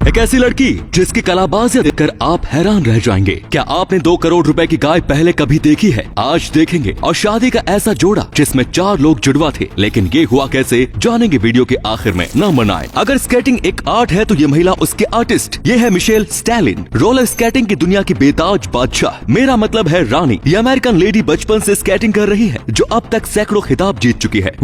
एक ऐसी लड़की जिसकी कलाबाजियां देखकर आप हैरान रह जाएंगे। क्या आपने 2 करोड़ रुपए की गाय पहले कभी देखी है? आज देखेंगे। और शादी का ऐसा जोड़ा जिसमें 4 लोग जुड़वा थे, लेकिन ये हुआ कैसे, जानेंगे वीडियो के आखिर में। न मनाएं। अगर स्केटिंग एक आर्ट है तो ये महिला उसके आर्टिस्ट। ये है मिशेल स्टैलिन, रोलर स्केटिंग की दुनिया की बेताज बादशाह, मेरा मतलब है रानी। ये अमेरिकन लेडी बचपन से स्केटिंग कर रही है, जो अब तक सैकड़ों खिताब जीत चुकी है।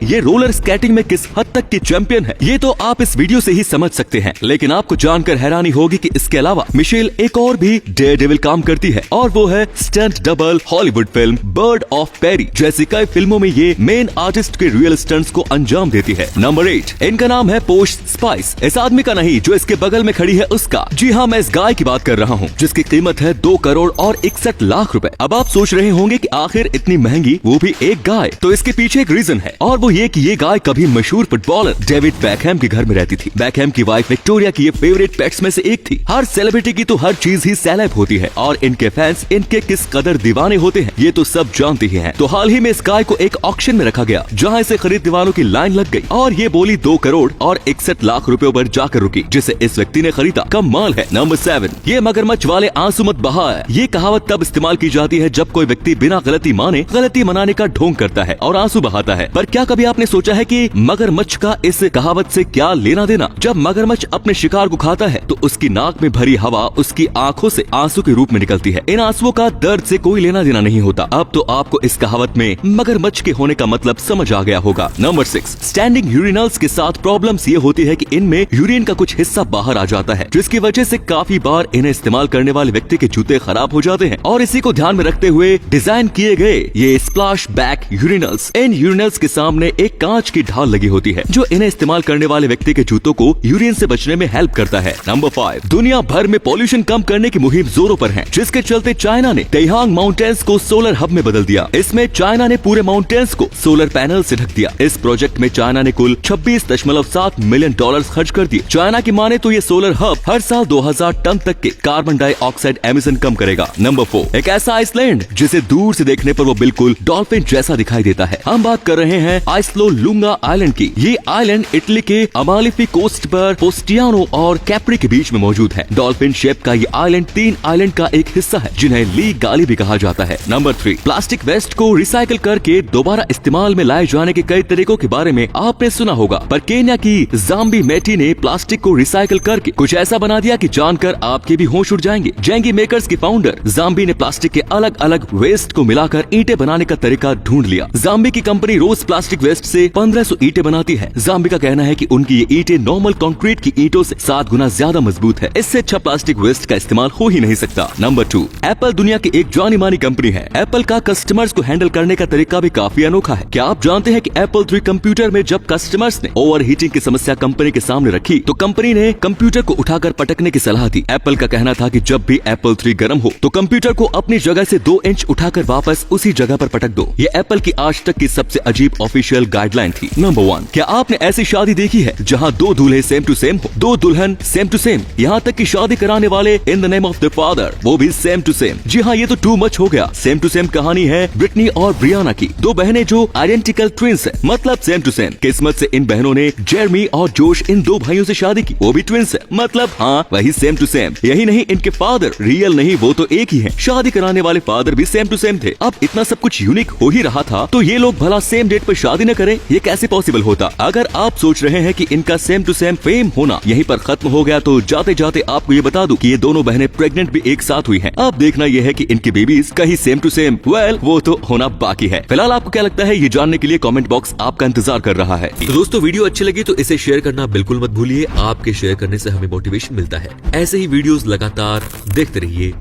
ये रोलर स्केटिंग में किस हद तक की चैंपियन है, ये तो आप इस वीडियो से ही समझ सकते हैं। लेकिन आपको जानकर हैरानी होगी कि इसके अलावा मिशेल एक और भी डेयरडेविल काम करती है, और वो है stunt double. Hollywood film Bird of Prey जैसी कई फिल्मों में ये मेन आर्टिस्ट के रियल स्टंट्स को अंजाम देती है। नंबर 8, इनका नाम है पोश स्पाइस। इस आदमी का नहीं, जो इसके बगल में खड़ी है उसका। जी हाँ, मैं इस गाय की बात कर रहा हूँ, जिसकी कीमत है 2 करोड़ और 61 लाख रुपए। अब आप सोच रहे होंगे कि आखिर इतनी महंगी, वो भी एक गाय। तो इसके पीछे एक रीजन है, और वो ये कि ये गाय कभी मशहूर फुटबॉलर डेविड बैकहैम के घर में रहती थी। बैकहैम की वाइफ विक्टोरिया की ये फेवरेट पेट्स में से एक थी। हर सेलिब्रिटी की तो हर चीज ही सेलेब होती है, और इनके फैंस इनके किस कदर दीवाने होते हैं ये तो सब जानते ही हैं। तो हाल ही में इस गाय को एक ऑक्शन में रखा गया, जहां इसे खरीदने वालों की लाइन लग गई, और ये बोली 2 करोड़ और 61 लाख रुपयों पर जाकर रुकी, जिसे इस व्यक्ति ने खरीदा। कमाल है। नंबर 7, ये मगरमच्छ वाले आंसू मत बहा है। ये कहावत तब इस्तेमाल की जाती है जब कोई व्यक्ति बिना गलती माने गलती मनाने का ढोंग करता है और आंसू बहाता है। पर क्या कभी आपने सोचा है कि मगरमच्छ का इस कहावत से क्या लेना देना? जब मगरमच्छ अपने शिकार को खाता है तो उसकी नाक में भरी हवा उसकी आंखों से आंसू के रूप में निकलती है। इन आंसुओं का दर्द से कोई लेना देना नहीं होता। अब तो आपको इस कहावत में मगरमच्छ के होने का मतलब समझ आ गया होगा। नंबर 6, स्टैंडिंग यूरिनल्स के साथ प्रॉब्लम्स ये होती है कि इनमें यूरिन का कुछ हिस्सा बाहर आ जाता है, जिसकी वजह से काफी बार इन्हें इस्तेमाल करने वाले व्यक्ति के जूते खराब हो जाते हैं। और इसी को ध्यान में रखते हुए डिजाइन किए गए ये स्प्लैश बैक यूरिनल्स। इन यूरिनल्स के सामने एक कांच की ढाल लगी होती है, जो इन्हें इस्तेमाल करने वाले व्यक्ति के जूतों को यूरिन से बचने में हेल्प करता है। नंबर 5, दुनिया भर में पॉल्यूशन कम करने की मुहिम जोरों पर है, जिसके चलते चाइना ने तेहांग माउंटेन्स को सोलर हब में बदल दिया। इसमें चाइना ने पूरे माउंटेन्स को सोलर पैनल से ढक दिया। इस प्रोजेक्ट में चाइना ने कुल $26.7 मिलियन खर्च कर दिए। चाइना की माने तो ये सोलर हब हर साल 2000 टन तक के कार्बन डाइऑक्साइड एमिशन कम करेगा। नंबर 4, एक ऐसा आइसलैंड जिसे दूर से देखने पर वो बिल्कुल डॉल्फिन जैसा दिखाई देता है। हम बात कर रहे हैं आइसलो लुंगा आइलैंड की। ये आइलैंड इटली के अमालिफी कोस्ट पर पोस्टियानो और कैप्री के बीच में मौजूद है। डॉल्फिन शेप का ये आइलैंड 3 आइलैंड का एक हिस्सा है, जिन्हें ली गाली भी कहा जाता है। नंबर 3, प्लास्टिक वेस्ट को रिसाइकिल करके दोबारा इस्तेमाल में लाए जाने के कई तरीकों के बारे में आपने सुना होगा, पर केन्या की जाम्बी मेटी ने प्लास्टिक को रिसाइकिल करके कुछ ऐसा बना दिया कि जानकर आपके भी होश उड़ जाएंगे। जेंगी मेकर्स के फाउंडर जाम्बी ने प्लास्टिक के अलग अलग वेस्ट को मिलाकर ईंटें बनाने का तरीका ढूंढ लिया। जाम्बी की कंपनी रोज प्लास्टिक वेस्ट से 1500 ईंटें बनाती है। जाम्बी का कहना है कि उनकी ये ईंटें नॉर्मल कंक्रीट की ईंटों से 7 गुना ज्यादा मजबूत है। इससे अच्छा प्लास्टिक वेस्ट का इस्तेमाल हो ही नहीं सकता। नंबर 2, एप्पल दुनिया की एक जानी मानी कंपनी है। एप्पल का कस्टमर्स को हैंडल करने का तरीका भी काफी अनोखा है। क्या आप जानते हैं कि एप्पल 3 कंप्यूटर में जब कस्टमर्स ने ओवर हीटिंग की समस्या कंपनी के सामने रखी, तो कंपनी ने कंप्यूटर को उठाकर पटकने की सलाह दी। एप्पल का कहना था कि जब भी एप्पल 3 गर्म हो तो कंप्यूटर को अपनी जगह से 2 इंच उठाकर वापस उसी जगह पर पटक दो। ये एप्पल की आज तक की सबसे अजीब ऑफिशियल गाइडलाइन थी। नंबर 1, क्या आपने ऐसी शादी देखी है जहाँ 2 दूल्हे सेम टू सेम हो, 2 दुल्हन सेम टू सेम, यहाँ तक कि शादी कराने वाले in the name of the father वो भी सेम टू सेम? जी हाँ, ये तो टू मच हो गया। सेम टू सेम कहानी है ब्रिटनी और ब्रियाना की, 2 बहनें जो आइडेंटिकल ट्विंस है, मतलब सेम टू सेम। किस्मत से इन बहनों ने जेरमी और जोश इन 2 भाइयों से शादी की, वो भी ट्विंस है, मतलब हाँ वही सेम टू सेम। यही नहीं, इनके फादर रियल नहीं, वो तो एक ही है। शादी कराने वाले फादर भी सेम टू सेम थे। अब इतना सब कुछ यूनिक हो ही रहा था, तो ये लोग भला सेम डेट पर शादी न करें, ये कैसे पॉसिबल होता? अगर आप सोच रहे हैं कि इनका सेम टू सेम फेम होना यहीं पर खत्म हो गया, तो जाते जाते आपको ये बता दूं कि ये दोनों बहनें प्रेग्नेंट भी एक साथ हुई हैं। अब देखना यह है कि इनकी बेबीज कहीं सेम टू सेम, वो तो होना बाकी है। फिलहाल आपको क्या लगता है, ये जानने के लिए कमेंट बॉक्स आपका इंतजार कर रहा है। तो दोस्तों, वीडियो अच्छी लगी तो इसे शेयर करना बिल्कुल मत भूलिए। आपके शेयर करने से हमें मोटिवेशन मिलता है। ऐसे ही वीडियोस लगातार देखते रहिए।